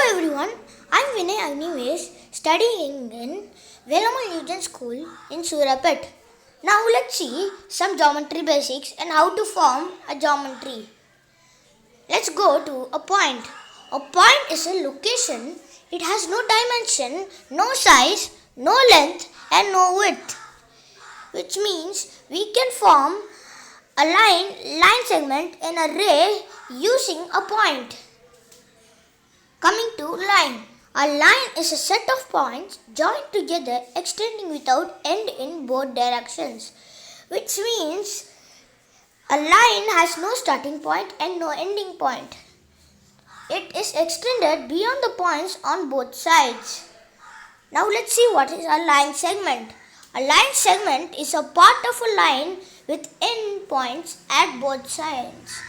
everyone, I'm Vinay Agnivesh, studying in Velamal Newton School in Surapet. Now let's see some geometry basics and how to form a geometry. Let's go to a point. A point is a location. It has no dimension, no size, no length and no width. Which means we can form a line segment in a ray using a point. Coming to line. A line is a set of points joined together extending without end in both directions. Which means a line has no starting point and no ending point. It is extended beyond the points on both sides. Now let's see what is a line segment. A line segment is a part of a line with end points at both sides.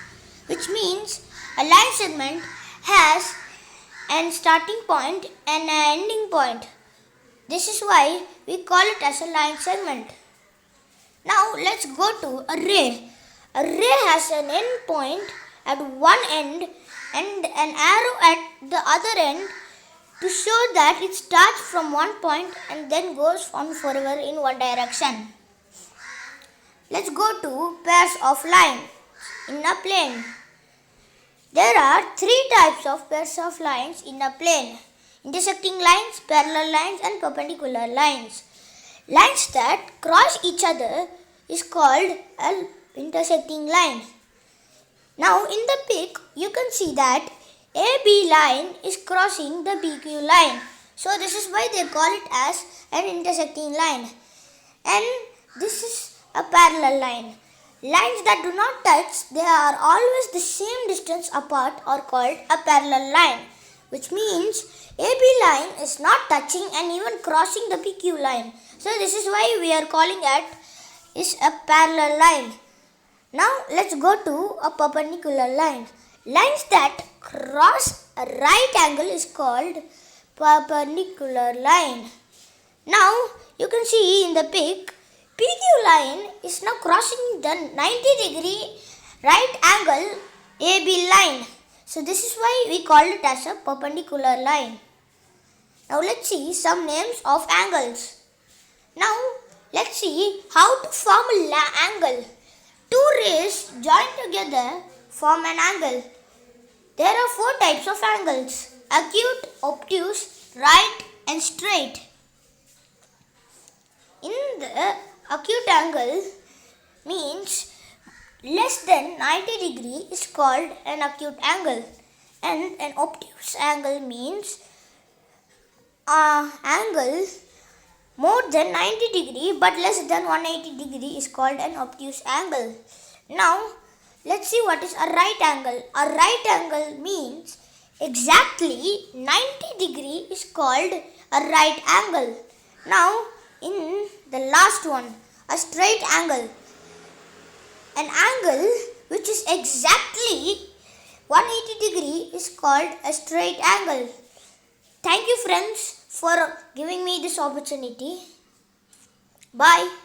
Which means a line segment has an starting point and an ending point. This is why we call it as a line segment. Now let's go to a ray. A ray has an end point at one end and an arrow at the other end to show that it starts from one point and then goes on forever in one direction. Let's go to pairs of lines in a plane. There are three types of pairs of lines in a plane: intersecting lines, parallel lines and perpendicular lines. Lines that cross each other is called an intersecting line. Now in the pic you can see that AB line is crossing the PQ line. So this is why they call it as an intersecting line. And this is a parallel line. Lines that do not touch, they are always the same distance apart, are called a parallel line. Which means AB line is not touching and even crossing the PQ line. So this is why we are calling it is a parallel line. Now let's go to a perpendicular line. Lines that cross a right angle is called perpendicular line. Now you can see in the pic, PQ line is now crossing the 90-degree right angle AB line. So this is why we call it as a perpendicular line. Now let's see some names of angles. Now let's see how to form an angle. Two rays joined together form an angle. There are four types of angles: acute, obtuse, right and straight. In the acute angle means less than 90 degree is called an acute angle, and an obtuse angle means angle more than 90 degree but less than 180 degree is called an obtuse angle. Now let's see what is a right angle. A right angle means exactly 90 degree is called a right angle. Now in the last one, a straight angle. An angle which is exactly 180 degree is called a straight angle. Thank you friends for giving me this opportunity. Bye.